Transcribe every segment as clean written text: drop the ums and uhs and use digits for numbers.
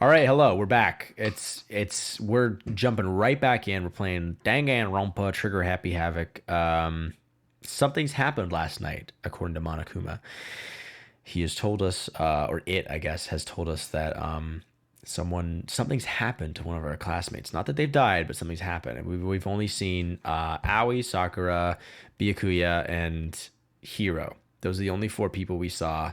All right, hello, we're back. We're jumping right back in. We're playing Danganronpa, Trigger Happy Havoc. Something's happened last night, according to Monokuma. He has told us, or it, I guess, has told us that something's happened to one of our classmates. Not that they've died, but something's happened. And we've only seen Aoi, Sakura, Byakuya, and Hiro. Those are the only four people we saw.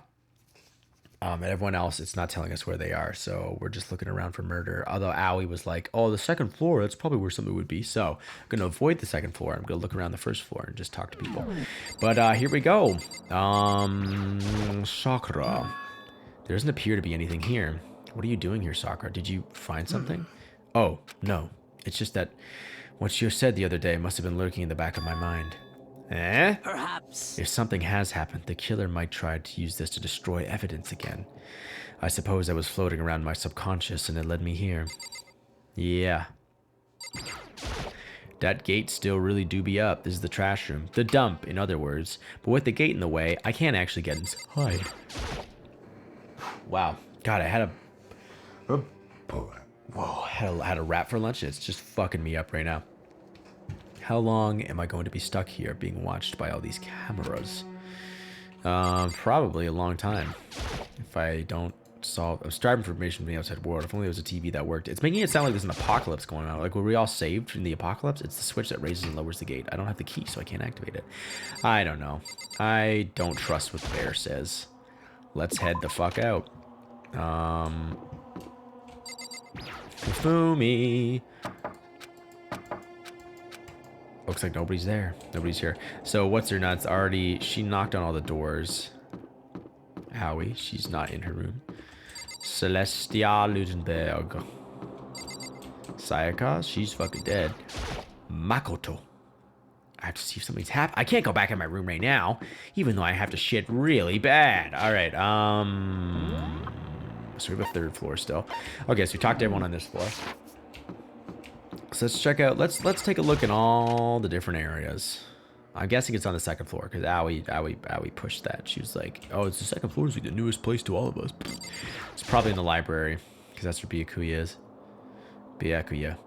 And everyone else, it's not telling us where they are. So we're just looking around for murder. Although Aoi was like, oh, the second floor, that's probably where something would be. So I'm going to avoid the second floor. I'm going to look around the first floor and just talk to people. But here we go. Sakura. There doesn't appear to be anything here. What are you doing here, Sakura? Did you find something? Oh, no. It's just that what you said the other day must have been lurking in the back of my mind. Eh? Perhaps. If something has happened, the killer might try to use this to destroy evidence again. I suppose I was floating around my subconscious and it led me here. Yeah. That gate still really do be up. This is the trash room. The dump, in other words. But with the gate in the way, I can't actually get inside. Wow. God, I had a wrap for lunch and it's just fucking me up right now. How long am I going to be stuck here being watched by all these cameras? Probably a long time. If I don't solve... I'm striving for information from the outside world. If only there was a TV that worked. It's making it sound like there's an apocalypse going on. Like, were we all saved from the apocalypse? It's the switch that raises and lowers the gate. I don't have the key, so I can't activate it. I don't know. I don't trust what the bear says. Let's head the fuck out. Fumi. Looks like nobody's there. Nobody's here. So what's her nuts? Already, she knocked on all the doors. Howie, she's not in her room. Celestia Ludenberg. Sayaka, she's fucking dead. Makoto. I have to see if something's happened. I can't go back in my room right now, even though I have to shit really bad. All right, so we have a third floor still. Okay, so we talked to everyone on this floor. So let's check out, let's take a look at all the different areas. I'm guessing it's on the second floor because Aoi pushed that. She was like, oh, it's the second floor. It's like the newest place to all of us. It's probably in the library because that's where Byakuya is. Byakuya.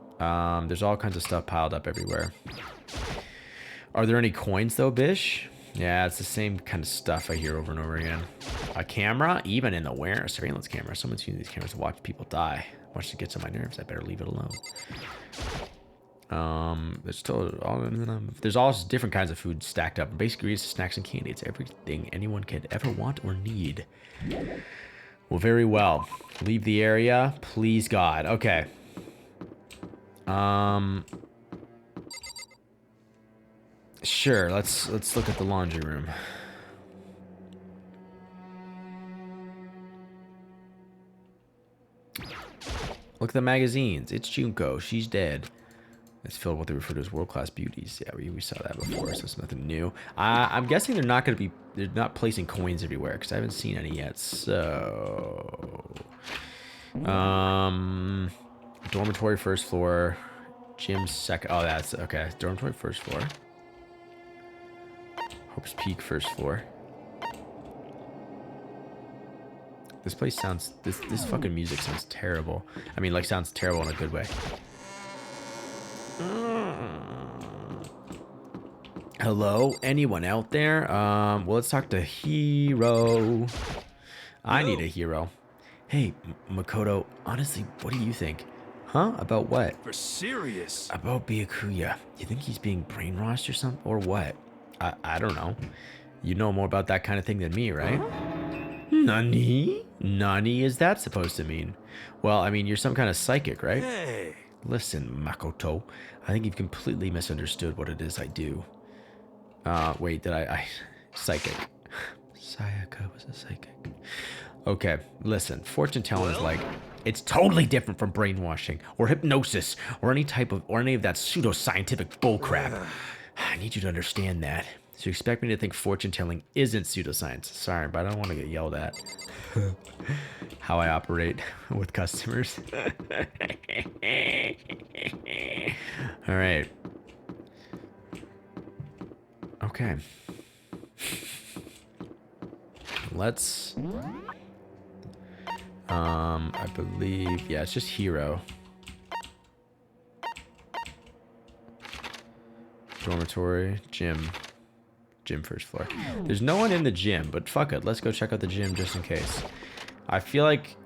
There's all kinds of stuff piled up everywhere. Are there any coins though, Bish? Yeah, it's the same kind of stuff I hear over and over again. A camera? Even in the a surveillance camera. Someone's using these cameras to watch people die. Watch it gets on my nerves. I better leave it alone. There's still there's all different kinds of food stacked up. Basically, it's snacks and candy. It's everything anyone could ever want or need. Well, very well. Leave the area, please, God. Okay. Sure. Let's look at the laundry room. Look at the magazines. It's Junko. She's dead. It's filled with what they refer to as world-class beauties. Yeah, we saw that before, so it's nothing new. I'm guessing they're not placing coins everywhere, because I haven't seen any yet, so... dormitory first floor. Gym second... Oh, that's... Okay, dormitory first floor. Hope's Peak first floor. This place sounds... This fucking music sounds terrible. I mean, like, sounds terrible in a good way. Hello? Anyone out there? Well, let's talk to Hiro. I need a hero. Hey, Makoto, honestly, what do you think? Huh? About what? For serious. About Byakuya. You think he's being brainwashed or something? Or what? I don't know. You know more about that kind of thing than me, right? Nani? Nani is that supposed to mean? Well, I mean, you're some kind of psychic, right? Hey. Listen, Makoto, I think you've completely misunderstood what it is I do. Wait, did I psychic. Sayaka was a psychic. Okay, listen, fortune telling is like, it's totally different from brainwashing, or hypnosis, or any of that pseudoscientific bullcrap. I need you to understand that. So you expect me to think fortune telling isn't pseudoscience. Sorry, but I don't want to get yelled at. How I operate with customers. All right. Okay. Let's I believe, yeah, it's just Hero. Dormitory, gym. Gym first floor. There's no one in the gym, but fuck it. Let's go check out the gym just in case. I feel like...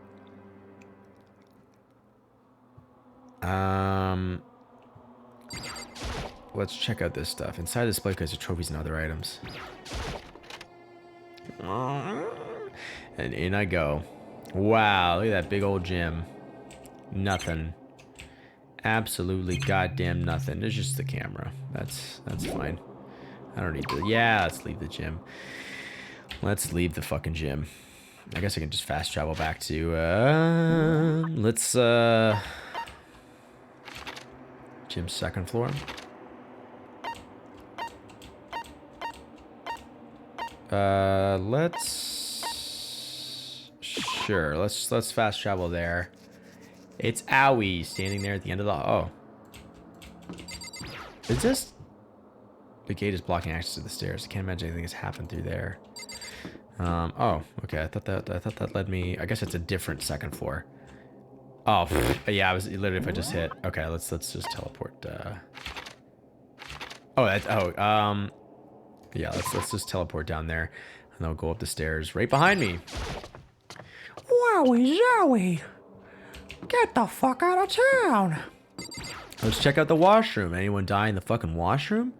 Let's check out this stuff. Inside the display case are trophies and other items. And in I go. Wow, look at that big old gym. Nothing. Absolutely goddamn nothing. There's just the camera. That's fine. I don't need to... Yeah, let's leave the gym. Let's leave the fucking gym. I guess I can just fast travel back to... let's... Gym's second floor. Let's... Sure, let's fast travel there. It's Owie standing there at the end of the... Oh. Is this... The gate is blocking access to the stairs. I can't imagine anything has happened through there. Oh, okay. I thought that led me... I guess it's a different second floor. Oh, yeah, I was literally if I just hit... Okay, let's just teleport, Oh, that's... Oh, yeah, let's just teleport down there. And then I'll go up the stairs right behind me. Wowie zowie! Get the fuck out of town! Let's check out the washroom. Anyone die in the fucking washroom?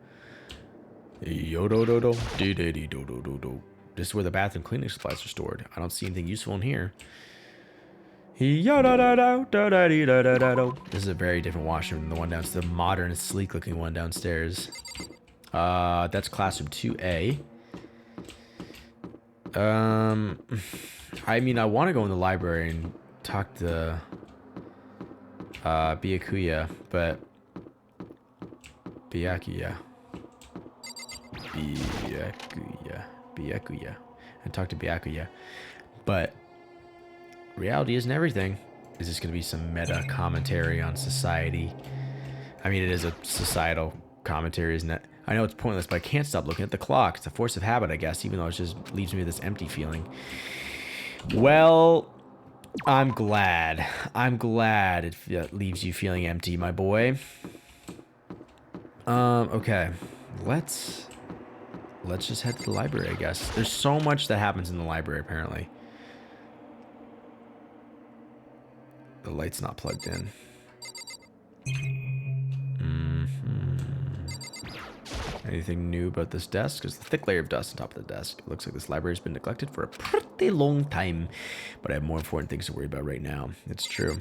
Yo-do-do-do. Do-do-do-do-do-do. This is where the bathroom cleaning supplies are stored. I don't see anything useful in here. Yo-da-da-do-da-da-dee-da-da-da-do. This is a very different washroom than the one downstairs. The modern, sleek-looking one downstairs. That's classroom 2A. I mean, I want to go in the library and talk to Byakuya, but Byakuya, and talk to Byakuya, but reality isn't everything. Is this going to be some meta commentary on society? I mean, it is a societal commentary, isn't it? I know it's pointless, but I can't stop looking at the clock. It's a force of habit, I guess, even though it just leaves me with this empty feeling. Well, I'm glad. I'm glad it leaves you feeling empty, my boy. Okay. Let's just head to the library, I guess. There's so much that happens in the library, apparently. The light's not plugged in. Anything new about this desk? There's a thick layer of dust on top of the desk. It looks like this library's been neglected for a pretty long time, but I have more important things to worry about right now. It's true.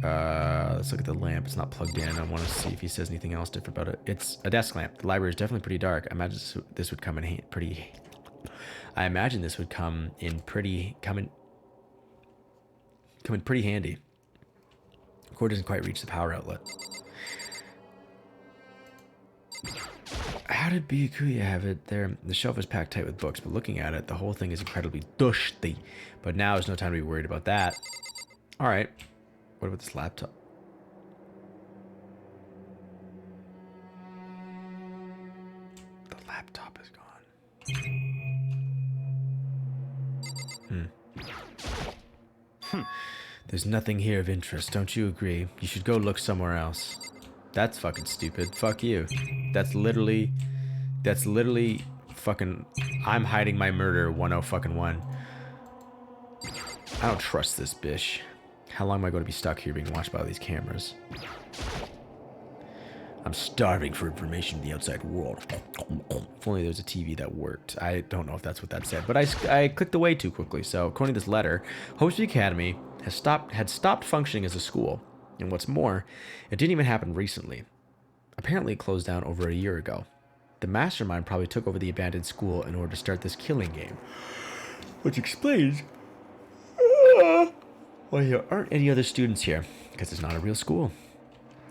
Let's look at the lamp. It's not plugged in. I want to see if he says anything else different about it. It's a desk lamp. The library is definitely pretty dark. I imagine this would come in pretty... I imagine this would come in pretty handy. The cord doesn't quite reach the power outlet. How did Byakuya have it there? The shelf is packed tight with books, but looking at it, the whole thing is incredibly dusty. But now is no time to be worried about that. Alright. What about this laptop? The laptop is gone. There's nothing here of interest, don't you agree? You should go look somewhere else. That's fucking stupid. Fuck you. That's literally fucking I'm hiding my murder 101. I don't trust this bitch. How long am I going to be stuck here being watched by all these cameras? I'm starving for information in the outside world. If only there was a TV that worked. I don't know if that's what that said, but I clicked away too quickly. So according to this letter, Hope's Academy had stopped functioning as a school. And what's more, it didn't even happen recently. Apparently it closed down over a year ago. The mastermind probably took over the abandoned school in order to start this killing game. Which explains why there aren't any other students here, because it's not a real school.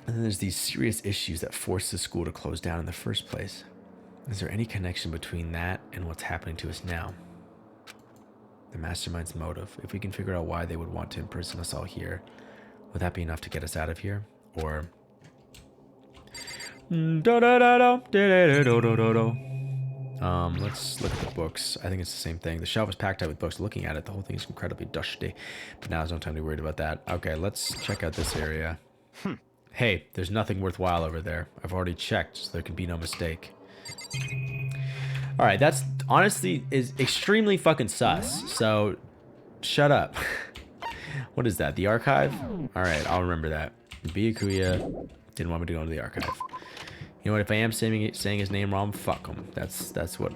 And then there's these serious issues that forced the school to close down in the first place. Is there any connection between that and what's happening to us now? The mastermind's motive, if we can figure out why they would want to imprison us all here, would that be enough to get us out of here? Or... Let's look at the books. I think it's the same thing. The shelf is packed out with books. Looking at it, the whole thing is incredibly dusty. But now there's no time to be worried about that. Okay, let's check out this area. Hey, there's nothing worthwhile over there. I've already checked, so there can be no mistake. Alright, that's honestly is extremely fucking sus. So, shut up. What is that? The archive? Alright, I'll remember that. Byakuya didn't want me to go into the archive. You know what? If I am saying his name wrong, fuck him. That's what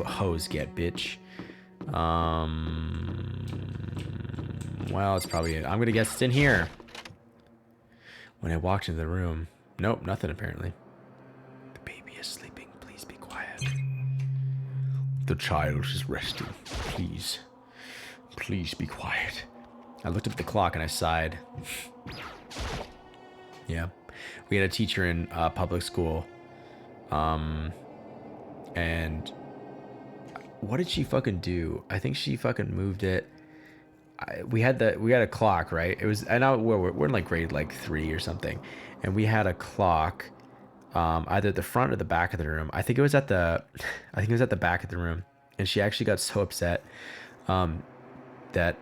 hoes get, bitch. Well, it's probably. I'm gonna guess it's in here. When I walked into the room, nope, nothing apparently. The baby is sleeping. Please be quiet. The child is resting. Please be quiet. I looked up at the clock and I sighed. Yeah. We had a teacher in public school. And what did she fucking do? I think she fucking moved it. We had a clock, right? It was, I know we're in like grade like 3 or something. And we had a clock either at the front or the back of the room. I think it was at the back of the room. And she actually got so upset that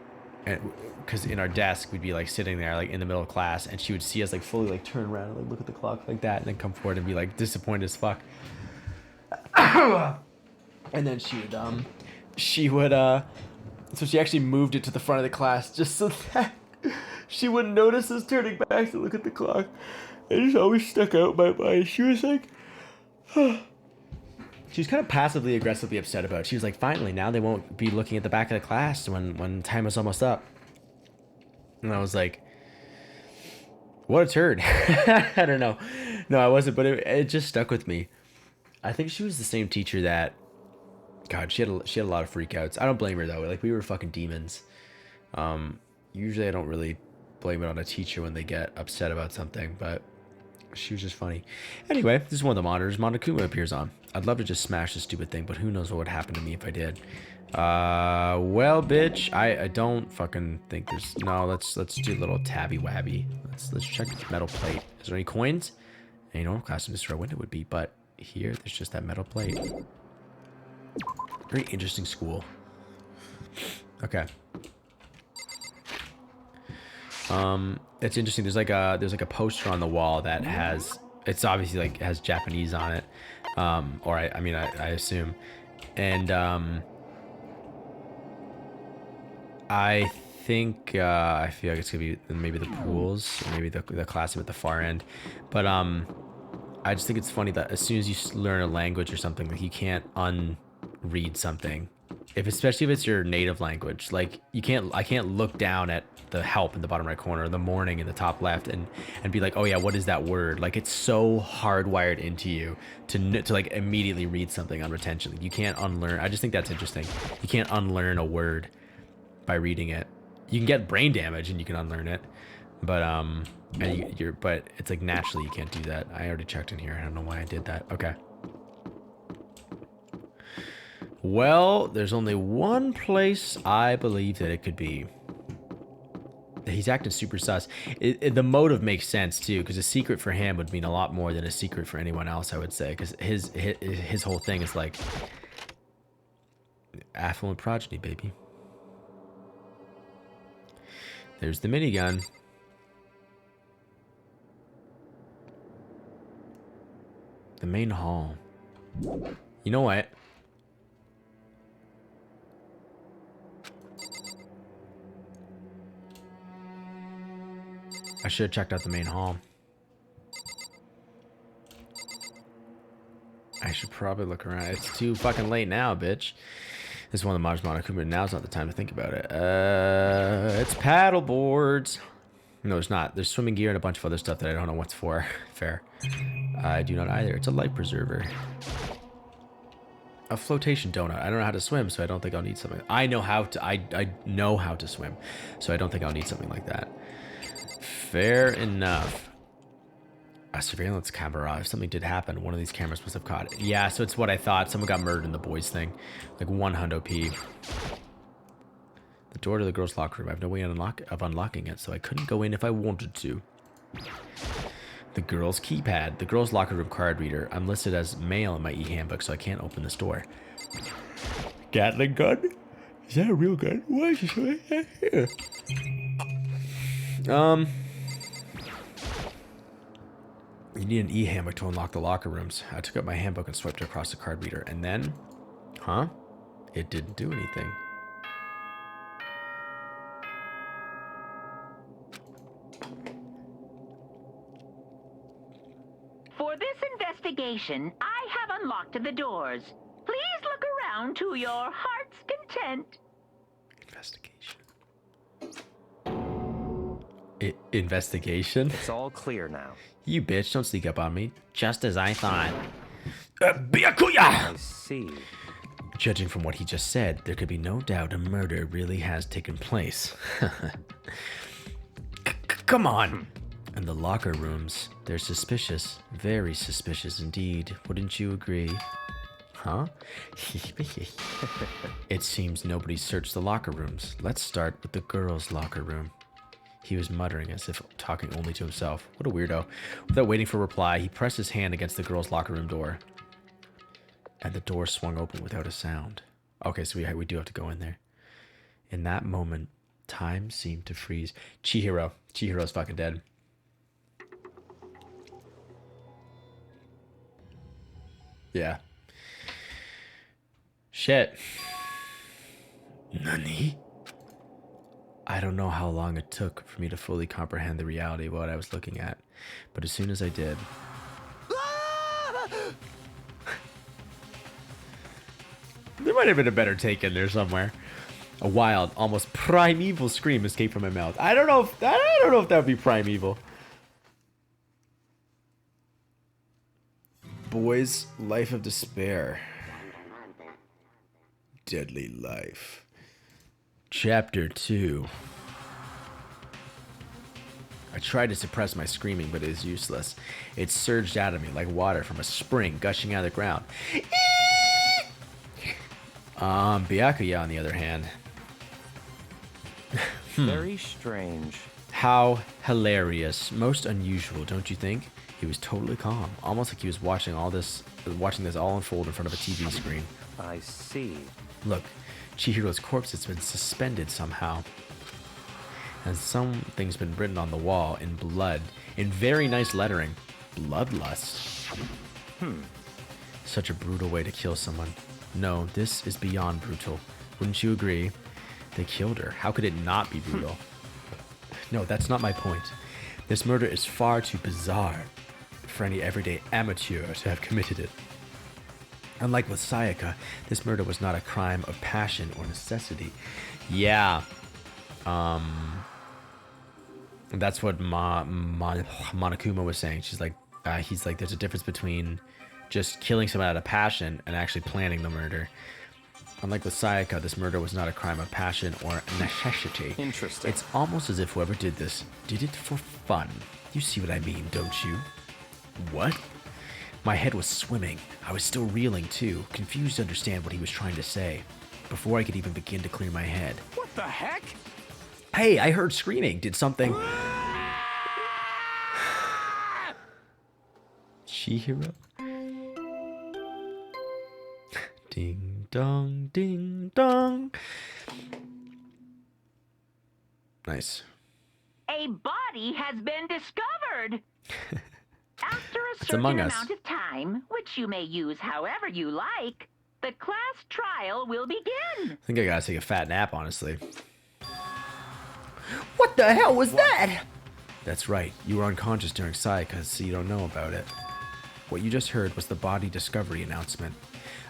because in our desk we'd be like sitting there like in the middle of class, and she would see us like fully like turn around and like look at the clock like that, and then come forward and be like disappointed as fuck. And then she would so she actually moved it to the front of the class just so that she wouldn't notice us turning back to look at the clock. It just always stuck out in my mind. She was like she was kind of passively aggressively upset about it. She was like, finally, now they won't be looking at the back of the class when time is almost up. And I was like, what a turd. I don't know. No, I wasn't, but it just stuck with me. I think she was the same teacher that, God, she had a lot of freakouts. I don't blame her though. Like, we were fucking demons. Usually I don't really blame it on a teacher when they get upset about something, but she was just funny. Anyway, this is one of the monitors Monokuma appears on. I'd love to just smash this stupid thing, but who knows what would happen to me if I did. Well, bitch, I don't fucking think there's... No, let's do a little tabby wabby. Let's check the metal plate. Is there any coins? And, you know, classroom destroy window would be, but here, there's just that metal plate. Very interesting school. Okay. It's interesting. There's like a poster on the wall that has, it's obviously like has Japanese on it, or I assume, and I think I feel like it's gonna be maybe the pools, or maybe the classroom at the far end, but I just think it's funny that as soon as you learn a language or something, like you can't unread something. Especially if it's your native language, like I can't look down at the help in the bottom right corner, or the morning in the top left, and be like, oh yeah, what is that word? Like, it's so hardwired into you to like immediately read something on retention. Like, you can't unlearn. I just think that's interesting. You can't unlearn a word by reading it. You can get brain damage and you can unlearn it, but but it's like naturally you can't do that. I already checked in here. I don't know why I did that. Okay. Well, there's only one place I believe that it could be. He's acting super sus. The motive makes sense too, because a secret for him would mean a lot more than a secret for anyone else, I would say, because his whole thing is like affluent progeny, baby. There's the minigun. The main hall. You know what? I should have checked out the main hall. I should probably look around. It's too fucking late now, bitch. This is one of the mods Monokuma. Now's not the time to think about it. It's paddle boards. No, it's not. There's swimming gear and a bunch of other stuff that I don't know what's for. Fair. I do not either. It's a life preserver. A flotation donut. I don't know how to swim, so I don't think I'll need something. I know how to. I know how to swim, so I don't think I'll need something like that. Fair enough. A surveillance camera. If something did happen, one of these cameras must have caught it. Yeah, so it's what I thought. Someone got murdered in the boys thing. Like 100 P. The door to the girls' locker room. I have no way of unlocking it, so I couldn't go in if I wanted to. The girls' keypad. The girls' locker room card reader. I'm listed as male in my e-handbook, so I can't open this door. Gatling gun? Is that a real gun? Why is this right here? You need an e-handbook to unlock the locker rooms. I took out my handbook and swiped it across the card reader. And then... Huh? It didn't do anything. For this investigation, I have unlocked the doors. Please look around to your heart's content. Investigation. Investigation? It's all clear now. You bitch, don't sneak up on me. Just as I thought. Byakuya! I see. Judging from what he just said, there could be no doubt a murder really has taken place. Come on! And the locker rooms, they're suspicious. Very suspicious indeed. Wouldn't you agree? Huh? It seems nobody searched the locker rooms. Let's start with the girls' locker room. He was muttering as if talking only to himself. What a weirdo. Without waiting for a reply, he pressed his hand against the girls' locker room door. And the door swung open without a sound. Okay, so we do have to go in there. In that moment, time seemed to freeze. Chihiro. Chihiro's fucking dead. Yeah. Shit. Nani? I don't know how long it took for me to fully comprehend the reality of what I was looking at, but as soon as I did... There might have been a better take in there somewhere. A wild, almost primeval scream escaped from my mouth. I don't know if that would be primeval. Boy's Life of Despair. Deadly Life. Chapter 2. I tried to suppress my screaming, but it is useless. It surged out of me like water from a spring gushing out of the ground. Byakuya, on the other hand. Very strange. How hilarious. Most unusual, don't you think? He was totally calm, almost like he was watching this all unfold in front of a TV screen. I see. Look, Chihiro's corpse has been suspended somehow. And something's been written on the wall in blood, in very nice lettering. Bloodlust. Such a brutal way to kill someone. No, this is beyond brutal. Wouldn't you agree? They killed her. How could it not be brutal? No, that's not my point. This murder is far too bizarre for any everyday amateur to have committed it. Unlike with Sayaka, this murder was not a crime of passion or necessity. Yeah. That's what Monokuma was saying. She's like, he's like, there's a difference between just killing someone out of passion and actually planning the murder. Unlike with Sayaka, this murder was not a crime of passion or necessity. Interesting. It's almost as if whoever did this did it for fun. You see what I mean, don't you? What? My head was swimming. I was still reeling too, confused to understand what he was trying to say. Before I could even begin to clear my head. What the heck? Hey, I heard screaming. Did something... Chihiro? Ding dong, ding dong. Nice. A body has been discovered. After a It's certain Among Us. amount of time, which you may use however you like, the class trial will begin. I think I gotta take a fat nap, honestly. What the hell was that? That's right. You were unconscious during Sayaka, so you don't know about it. What you just heard was the body discovery announcement.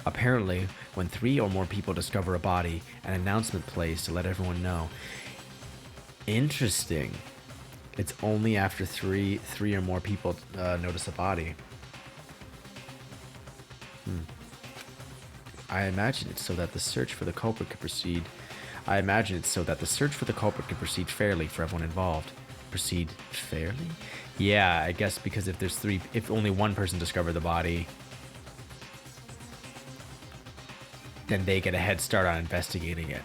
Apparently, when 3 or more people discover a body, an announcement plays to let everyone know. Interesting. It's only after three or more people notice a body. I imagine it's so that the search for the culprit could proceed. Fairly for everyone involved. Proceed fairly? Yeah, I guess because if only one person discovered the body, then they get a head start on investigating it.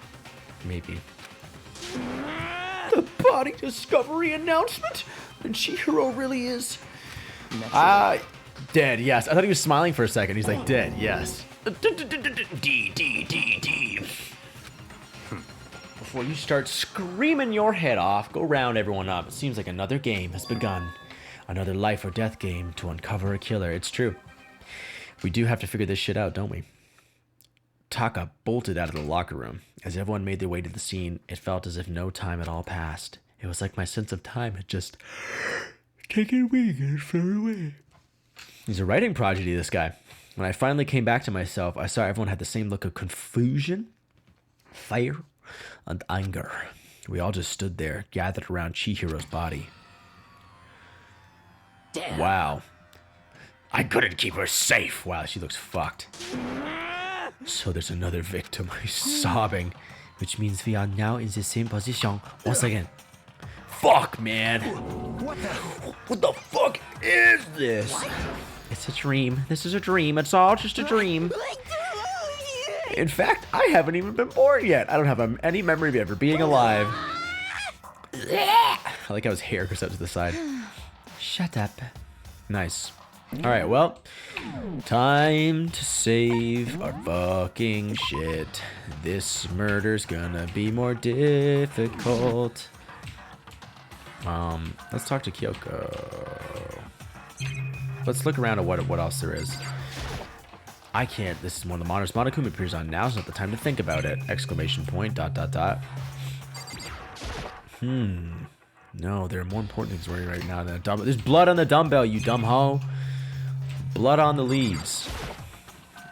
Maybe. The body discovery announcement? And Chihiro really is Dead, yes. I thought he was smiling for a second. He's like, dead, yes. D. Before you start screaming your head off, go round everyone up. It seems like another game has begun. Another life or death game to uncover a killer. It's true. We do have to figure this shit out, don't we? Taka bolted out of the locker room. As everyone made their way to the scene, it felt as if no time at all passed. It was like my sense of time had just taken wing and flew away. He's a writing prodigy, this guy. When I finally came back to myself, I saw everyone had the same look of confusion, fire, and anger. We all just stood there, gathered around Chihiro's body. Damn. Wow. I couldn't keep her safe. Wow, she looks fucked. So there's another victim. He's sobbing. Which means we are now in the same position once again. Fuck, man. What the fuck is this? What? It's a dream. This is a dream. It's all just a dream. In fact, I haven't even been born yet. I don't have any memory of ever being alive. I like how his hair goes up to the side. Shut up. Nice. Alright, well, time to save our fucking shit. This murder's gonna be more difficult. Let's talk to Kyoko. Let's look around at what else there is. I can't. This is one of the monitors Monokuma appears on. Now's not the time to think about it. Exclamation point, ... No, there are more important things worrying right now than a dumbbell. There's blood on the dumbbell, you dumb hoe. Blood on the leaves.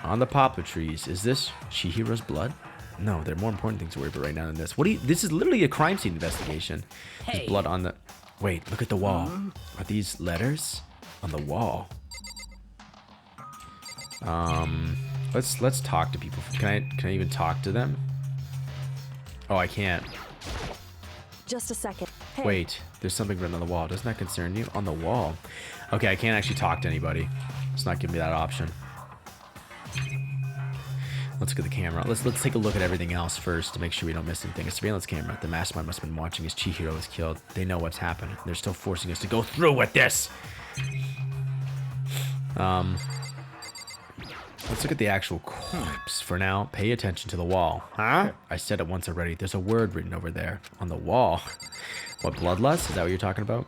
On the poplar trees. Is this Chihiro's blood? No, there are more important things to worry about right now than this. This is literally a crime scene investigation. Hey. There's blood on the... Wait, look at the wall. Are these letters on the wall? Let's talk to people. Can I even talk to them? Oh, I can't. Just a second. Hey. Wait, there's something written on the wall. Doesn't that concern you? On the wall. Okay, I can't actually talk to anybody. It's not giving me that option. Let's look at the camera. Let's take a look at everything else first to make sure we don't miss anything. A surveillance camera. The mastermind must have been watching as Chihiro was killed. They know what's happened. They're still forcing us to go through with this. Let's look at the actual corpse for now. Pay attention to the wall. Huh? I said it once already. There's a word written over there on the wall. What, bloodlust? Is that what you're talking about?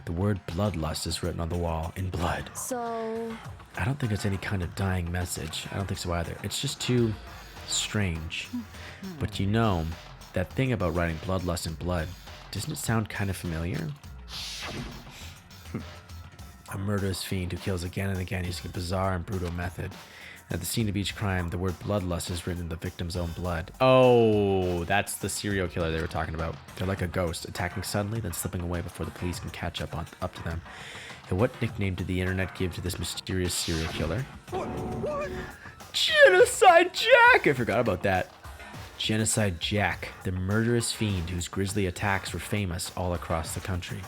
The word bloodlust is written on the wall in blood. So... I don't think it's any kind of dying message. I don't think so either. It's just too strange. But you know, that thing about writing bloodlust in blood, doesn't it sound kind of familiar? A murderous fiend who kills again and again using a bizarre and brutal method. At the scene of each crime, the word bloodlust is written in the victim's own blood. Oh, that's the serial killer they were talking about. They're like a ghost, attacking suddenly, then slipping away before the police can catch up to them. And what nickname did the internet give to this mysterious serial killer? Genocide Jack! I forgot about that. Genocide Jack, the murderous fiend whose grisly attacks were famous all across the country.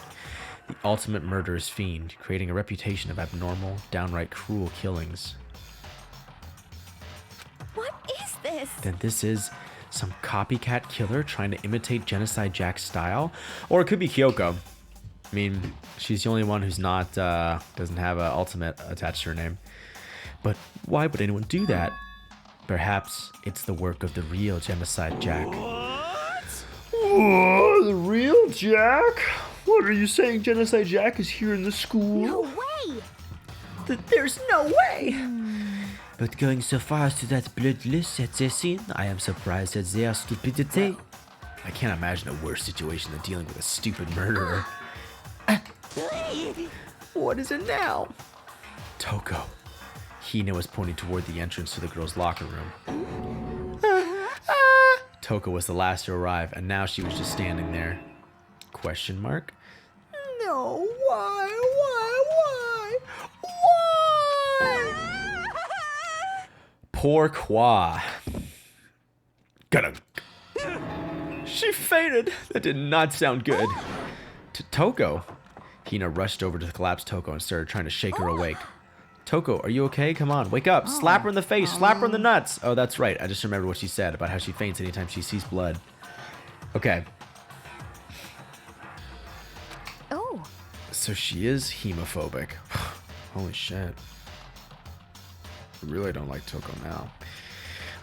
The ultimate murderous fiend, creating a reputation of abnormal, downright cruel killings. What is this? Then this is some copycat killer trying to imitate Genocide Jack's style? Or it could be Kyoko. I mean, she's the only one who's not, doesn't have an ultimate attached to her name. But why would anyone do that? Perhaps it's the work of the real Genocide Jack. What? Oh, the real Jack? What are you saying? Genocide Jack is here in the school? No way! There's no way! But going so far as to that bloodlust assassin, I am surprised at their stupidity. I can't imagine a worse situation than dealing with a stupid murderer. What is it now? Toko. Hina was pointing toward the entrance to the girls' locker room. Toko was the last to arrive, and now she was just standing there. Question mark? No, why? Pourquoi? She fainted. That did not sound good. To Toko. Hina rushed over to the collapsed Toko and started trying to shake her awake. Toko, are you okay? Come on, wake up. Slap her in the face. Slap her in the nuts. Oh, that's right. I just remembered what she said about how she faints anytime she sees blood. Okay. Oh. So she is hemophobic. Holy shit. I really don't like Toko now.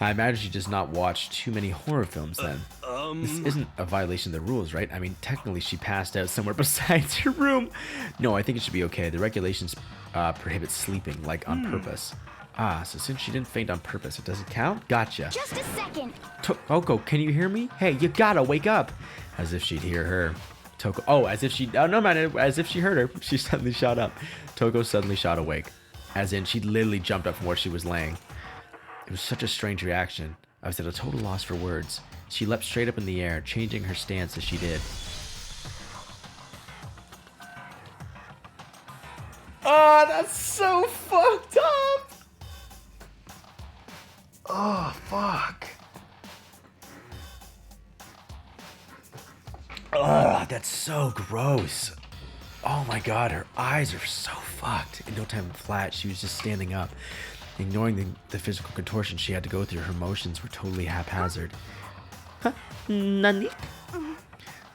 I imagine she does not watch too many horror films then. This isn't a violation of the rules, right? I mean, technically she passed out somewhere besides her room. No, I think it should be okay. The regulations prohibit sleeping, like on purpose. Ah, so since she didn't faint on purpose, it doesn't count? Gotcha. Just a second. Toko, can you hear me? Hey, you gotta wake up. As if she'd hear her. Toko, oh, as if she, oh no man, as if she heard her. She suddenly shot up. Toko suddenly shot awake. As in, she literally jumped up from where she was laying. It was such a strange reaction. I was at a total loss for words. She leapt straight up in the air, changing her stance as she did. Oh, that's so fucked up! Oh, fuck. Ugh, that's so gross. Oh my god, her eyes are so fucked. In no time flat, she was just standing up. Ignoring the physical contortion she had to go through, her motions were totally haphazard. Huh? Nani?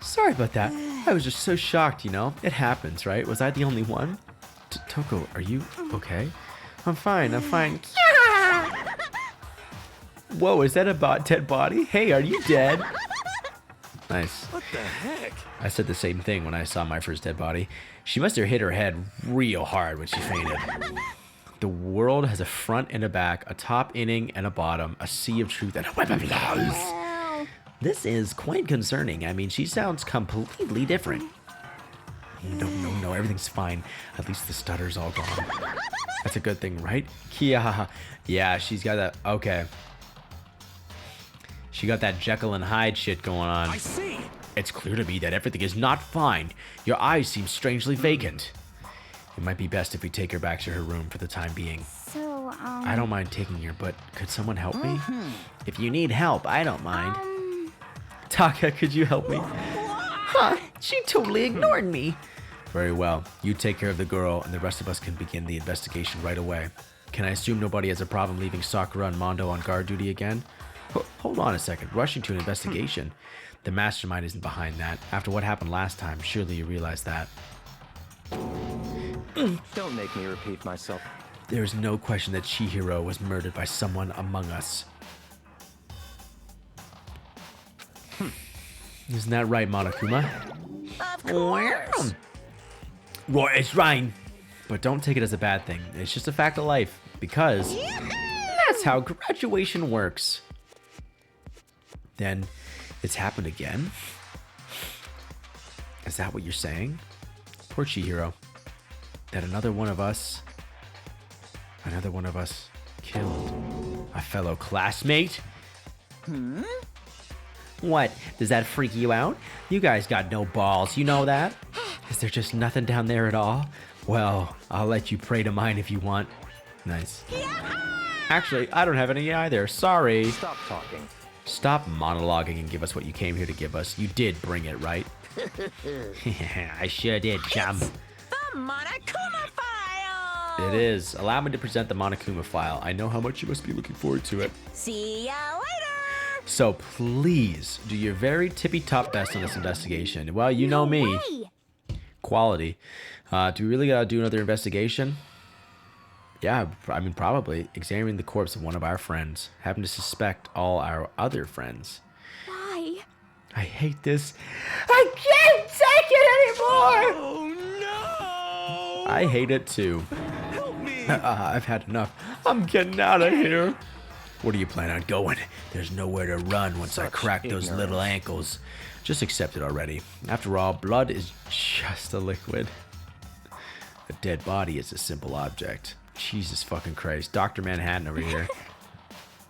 Sorry about that. I was just so shocked, you know? It happens, right? Was I the only one? Toko, are you okay? I'm fine, I'm fine. Whoa, is that a dead body? Hey, are you dead? Nice. What the heck? I said the same thing when I saw my first dead body. She must have hit her head real hard when she fainted. The world has a front and a back, a top inning and a bottom, a sea of truth and a web of lies. This is quite concerning. I mean, she sounds completely different. No, everything's fine. At least the stutter's all gone. That's a good thing, right? Yeah, she's got that. Okay. She got that Jekyll and Hyde shit going on. I see. It's clear to me that everything is not fine. Your eyes seem strangely vacant. It might be best if we take her back to her room for the time being. So, I don't mind taking her, but could someone help me? If you need help, I don't mind. Taka, could you help me? Huh, she totally ignored me. Very well. You take care of the girl, and the rest of us can begin the investigation right away. Can I assume nobody has a problem leaving Sakura and Mondo on guard duty again? Hold on a second. Rushing to an investigation. The mastermind isn't behind that. After what happened last time, surely you realize that. Don't make me repeat myself. There is no question that Chihiro was murdered by someone among us. Isn't that right, Monokuma? of course. Right, it's right. But don't take it as a bad thing. It's just a fact of life. Because that's how graduation works. Then it's happened again? Is that what you're saying? Poor Chihiro. That another one of us killed a fellow classmate? What? Does that freak you out? You guys got no balls, you know that? Is there just nothing down there at all? Well, I'll let you pray to mine if you want. Nice. Actually, I don't have any either. Sorry. Stop talking. Stop monologuing and give us what you came here to give us. You did bring it, right? I sure did, chum. The Monokuma file. It is. Allow me to present the Monokuma file. I know how much you must be looking forward to it. See ya later. So please do your very tippy-top best on this investigation. Well, you know me. Way. Quality. Do we really gotta do another investigation? Yeah, I mean, probably. Examining the corpse of one of our friends. Happen to suspect all our other friends. Why? I hate this. I can't take it anymore! Oh no! I hate it too. Help me! I've had enough. I'm getting out of here. Where do you plan on going? There's nowhere to run once I crack those little ankles. Just accept it already. After all, blood is just a liquid. A dead body is a simple object. Jesus fucking Christ. Dr. Manhattan over here.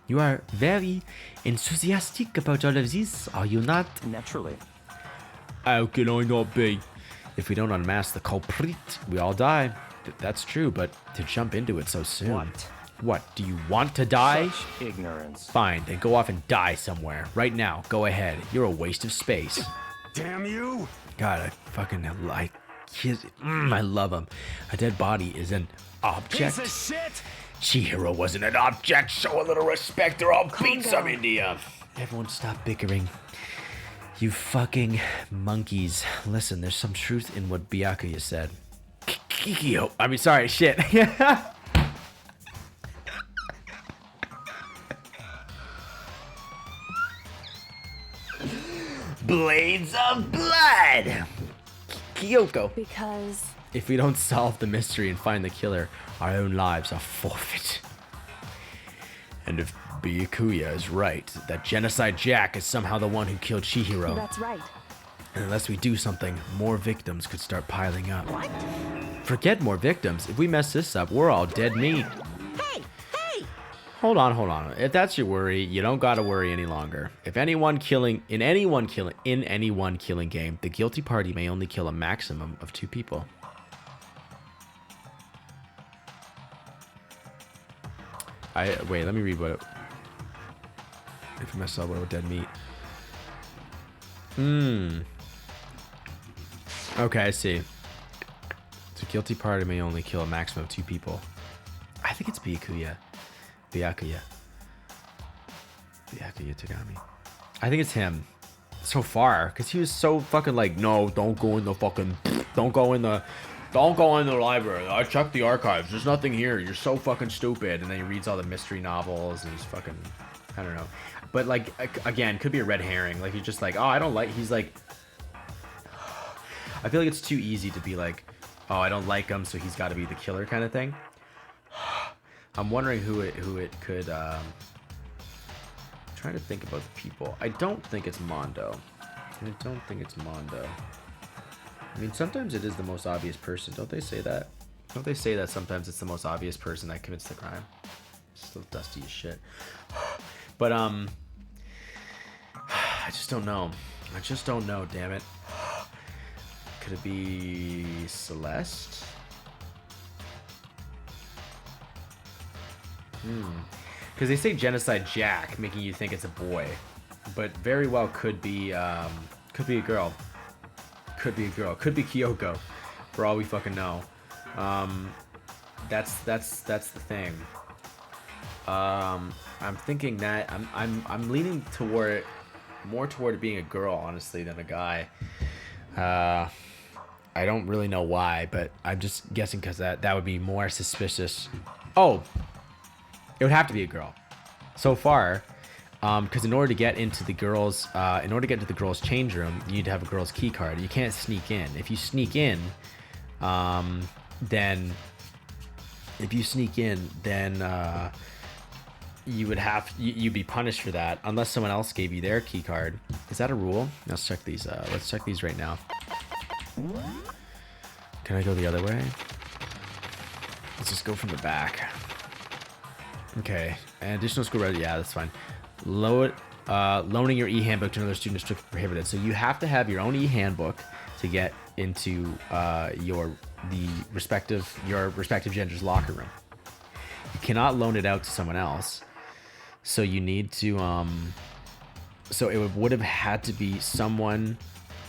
You are very enthusiastic about all of this, are you not? Naturally. How can I not be? If we don't unmask the culprit, we all die. That's true, but to jump into it so soon. What? What, do you want to die? Such ignorance. Fine, then go off and die somewhere. Right now, go ahead. You're a waste of space. Damn you! God, I fucking like I love him. A dead body is an object. Piece of shit! Chihiro wasn't an object. Show a little respect or I'll beat some India. Everyone stop bickering. You fucking monkeys. Listen, there's some truth in what Byakuya said. Kikyo. I mean, sorry, shit. Blades of blood. Kyoko. Because If we don't solve the mystery and find the killer, our own lives are forfeit. And if Byakuya is right, that Genocide Jack is somehow the one who killed Chihiro, that's right. and unless we do something, more victims could start piling up. What? Forget more victims. If we mess this up, we're all dead meat. Hey! Hey! Hold on. If that's your worry, you don't gotta worry any longer. If in any one killing game, the guilty party may only kill a maximum of 2 people. Wait, let me read what it... If I mess up, what would dead meat? Okay, I see. So guilty party may only kill a maximum of 2 people. I think it's Byakuya. Byakuya Tagami. I think it's him. So far, because he was so fucking like, no, don't go in the library. I checked the archives. There's nothing here. You're so fucking stupid. And then he reads all the mystery novels and he's fucking, I don't know. But like, again, could be a red herring. Like he's just like, oh, I don't like, he's like, I feel like it's too easy to be like, oh, I don't like him, so he's got to be the killer kind of thing. I'm wondering who it could, trying to think about the people. I don't think it's Mondo. I mean, sometimes it is the most obvious person. Don't they say that? Don't they say that sometimes it's the most obvious person that commits the crime? Still dusty as shit. But, I just don't know. Damn it. Could it be Celeste? Because they say Genocide Jack, making you think it's a boy. But very well could be a girl. Could be Kyoko, for all we fucking know. That's the thing. I'm thinking that I'm leaning more toward it being a girl, honestly, than a guy. I don't really know why, but I'm just guessing because that would be more suspicious. Oh, it would have to be a girl. So far. Because in order to get into the girls' change room, you need to have a girl's key card. You can't sneak in. If you sneak in, then you'd be punished for that unless someone else gave you their key card. Is that a rule? Let's check these. Let's check these right now. Can I go the other way? Let's just go from the back. Okay. And additional school credit. Yeah, that's fine. Loaning your e-handbook to another student is strictly prohibited. So you have to have your own e-handbook to get into your respective gender's locker room. You cannot loan it out to someone else. So you need to so it would have had to be someone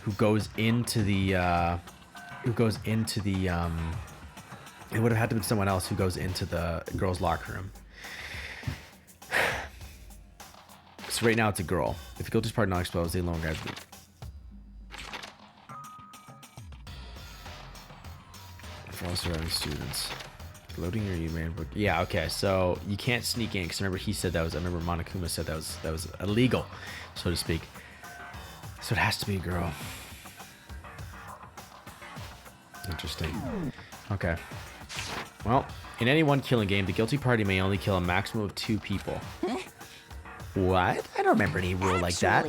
who goes into the it would have had to be someone else who goes into the girls' locker room. So right now it's a girl. If the guilty party not exposed, they loan guys. For all surrounding students. Loading your email book. Yeah, okay. So you can't sneak in because remember he said that was. I remember Monokuma said that was illegal, so to speak. So it has to be a girl. Interesting. Okay. Well, in any one killing game, the guilty party may only kill a maximum of 2 people. What? I don't remember any rule like that.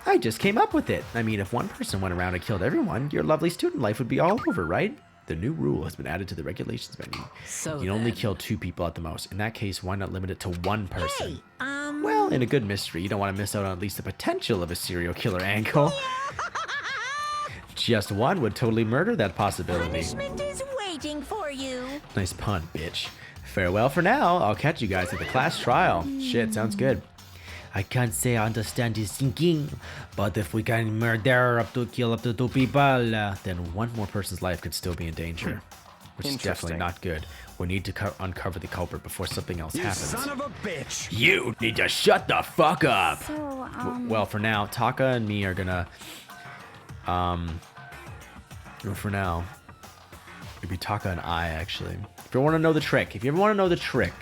I just came up with it. I mean, if one person went around and killed everyone, your lovely student life would be all over, right? The new rule has been added to the regulations menu. So you can only kill 2 people at the most. In that case, why not limit it to 1 person? Hey, Well, in a good mystery, you don't want to miss out on at least the potential of a serial killer angle. Just one would totally murder that possibility. punishment is waiting for you. Nice pun, bitch. Farewell for now. I'll catch you guys at the class trial. Shit, sounds good. I can't say I understand his thinking, but if we can kill up to 2 people, then 1 more person's life could still be in danger. which is definitely Interesting. not good. We need to uncover the culprit before something else You happens. son of a bitch! You need to shut the fuck up. So, Well, for now, Taka and me are gonna, for now, it'd be Taka and I, actually. If you want to know the trick,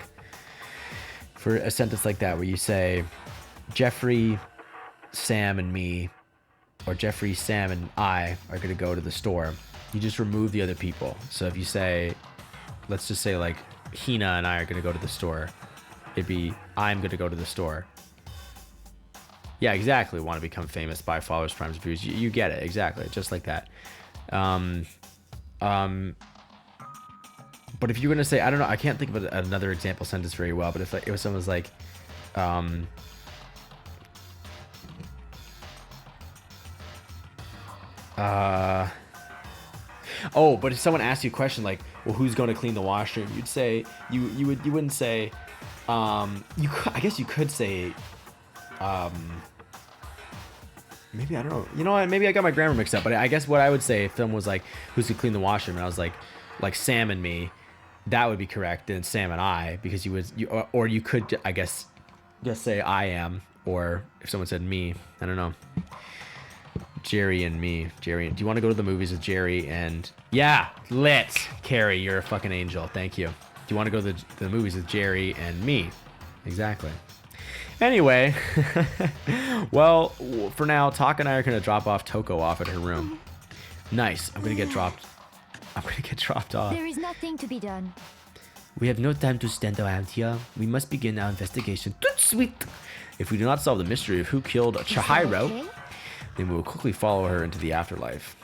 for a sentence like that, where you say, Jeffrey, Sam, and me, or Jeffrey, Sam, and I are gonna go to the store, you just remove the other people. So if you say, let's just say, like, Hina and I are gonna go to the store, it'd be, I'm gonna go to the store. Yeah, exactly. Want to become famous by followers, primes, views. You get it. Exactly. Just like that. But if you're going to say, I don't know, I can't think of another example sentence very well, but if someone was like, oh, but if someone asked you a question like, well, who's going to clean the washroom? You'd say, you wouldn't say, I guess you could say, maybe, I don't know. You know what? Maybe I got my grammar mixed up, but I guess what I would say if someone was like, who's going to clean the washroom? And I was like Sam and me, that would be correct. Then Sam and I, because or you could, I guess, just say I am, or if someone said me, I don't know. Jerry and me. Jerry, do you want to go to the movies with Jerry and... Yeah, lit. Carrie, you're a fucking angel. Thank you. Do you want to go to the movies with Jerry and me? Exactly. Anyway, well, for now, Taka and I are going to drop off Toko off at her room. Nice. I'm going to get dropped off. There is nothing to be done. We have no time to stand around here. We must begin our investigation. Toot sweet. If we do not solve the mystery of who killed Chihiro, Okay? then we will quickly follow her into the afterlife.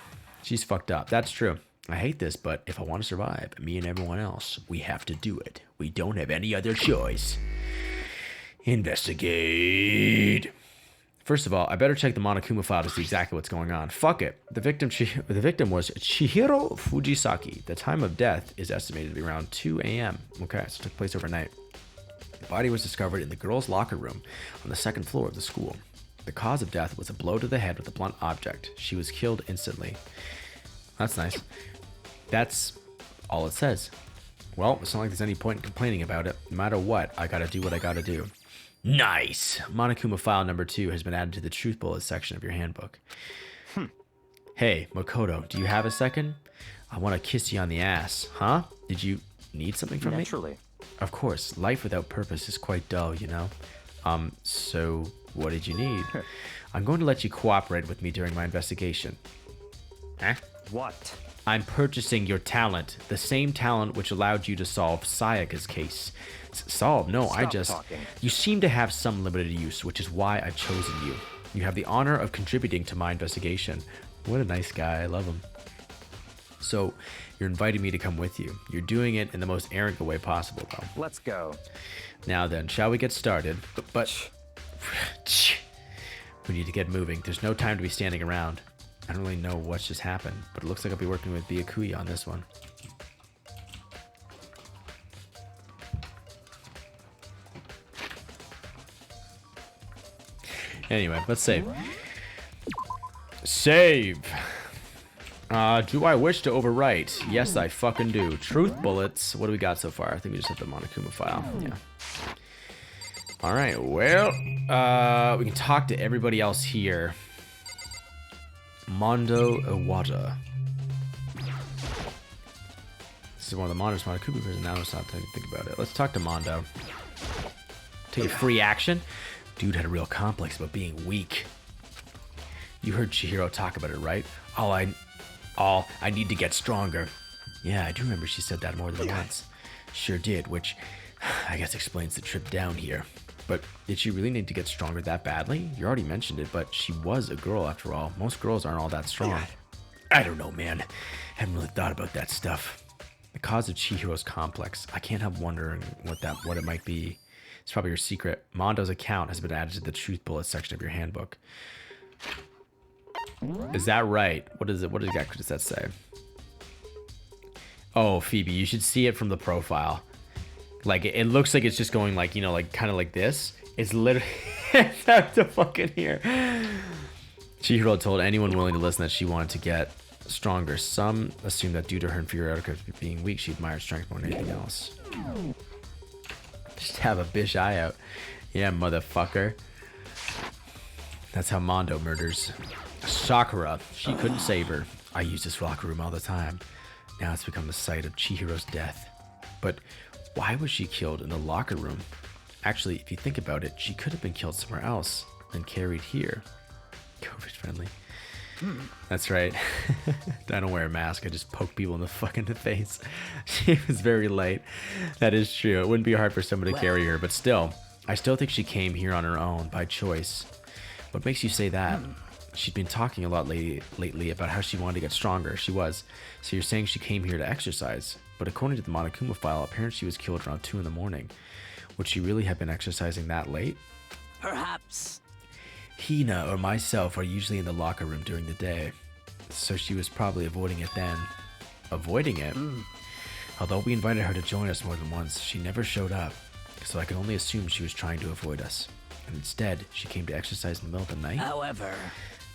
She's fucked up. That's true. I hate this, but if I want to survive, me and everyone else, we have to do it. We don't have any other choice. Investigate. First of all, I better check the Monokuma file to see exactly what's going on. Fuck it. The victim was Chihiro Fujisaki. The time of death is estimated to be around 2 a.m. Okay, so it took place overnight. The body was discovered in the girls' locker room on the second floor of the school. The cause of death was a blow to the head with a blunt object. She was killed instantly. That's nice. That's all it says. Well, it's not like there's any point in complaining about it. No matter what, I gotta do what I gotta do. Nice! Monokuma file number 2 has been added to the truth bullet section of your handbook. Hey, Makoto, do you have a second? I want to kiss you on the ass. Huh? Did you need something from me? Naturally. Of course, life without purpose is quite dull, you know? So what did you need? I'm going to let you cooperate with me during my investigation. Huh? What? I'm purchasing your talent, the same talent which allowed you to solve Sayaka's case. Solve? No, I Stop just... talking. You seem to have some limited use, which is why I've chosen you. You have the honor of contributing to my investigation. What a nice guy. I love him. So, you're inviting me to come with you. You're doing it in the most arrogant way possible, though. Let's go. Now then, shall we get started? But we need to get moving. There's no time to be standing around. I don't really know what's just happened, but it looks like I'll be working with Byakuya on this one. Anyway, let's save. Save! Do I wish to overwrite? Yes, I fucking do. Truth bullets. What do we got so far? I think we just have the Monokuma file. Yeah. Alright, well, we can talk to everybody else here. Mondo Iwata. This is one of the Mondo's Monokuma person. Now it's not time to think about it. Let's talk to Mondo. Take a free action? Dude had a real complex about being weak. You heard Chihiro talk about it, right? I need to get stronger. Yeah, I do remember she said that more than once. Sure did, which I guess explains the trip down here. But did she really need to get stronger that badly? You already mentioned it, but she was a girl after all. Most girls aren't all that strong. I don't know, man. Haven't really thought about that stuff. The cause of Chihiro's complex. I can't help wondering what it might be. It's probably your secret. Mondo's account has been added to the truth bullet section of your handbook. Is that right? What is it? What exactly does that say? Oh, Phoebe, you should see it from the profile. Like, it looks like it's just going like, you know, like kind of like this. It's literally it's up to fucking here. Chihiro told anyone willing to listen that she wanted to get stronger. Some assume that due to her inferiority of being weak, she admired strength more than anything else. Just have a bitch eye out. Yeah, motherfucker. That's how Mondo murders. Sakura. She couldn't save her. I use this locker room all the time. Now it's become the site of Chihiro's death. But why was she killed in the locker room? Actually, if you think about it, she could have been killed somewhere else and carried here. COVID friendly. That's right. I don't wear a mask. I just poke people in the fucking face. She was very light. That is true. It wouldn't be hard for someone to carry her, but still, I still think she came here on her own by choice. What makes you say that? She'd been talking a lot lately about how she wanted to get stronger. She was. So you're saying she came here to exercise. But according to the Monokuma file, apparently she was killed around 2 in the morning. Would she really have been exercising that late? Perhaps. Hina or myself are usually in the locker room during the day. So she was probably avoiding it then. Avoiding it? Although we invited her to join us more than once, she never showed up. So I can only assume she was trying to avoid us. And instead, she came to exercise in the middle of the night? However.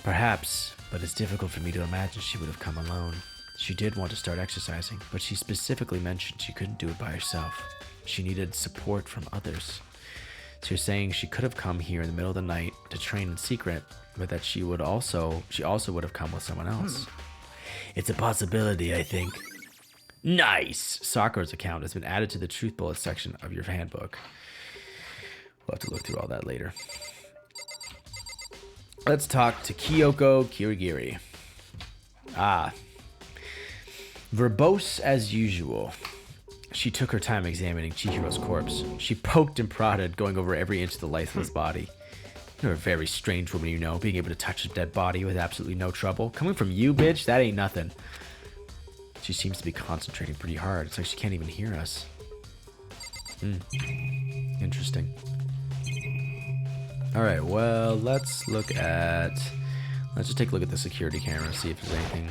Perhaps, but it's difficult for me to imagine she would have come alone. She did want to start exercising, but she specifically mentioned she couldn't do it by herself. She needed support from others. So you're saying she could have come here in the middle of the night to train in secret, but that she also would have come with someone else. It's a possibility, I think. Nice! Sakura's account has been added to the truth bullet section of your handbook. We'll have to look through all that later. Let's talk to Kyoko Kirigiri. Verbose as usual. She took her time examining Chihiro's corpse. She poked and prodded, going over every inch of the lifeless body. You're a very strange woman, you know, being able to touch a dead body with absolutely no trouble. Coming from you, bitch, that ain't nothing. She seems to be concentrating pretty hard. It's like she can't even hear us. Interesting. Alright, well, let's just take a look at the security camera, see if there's anything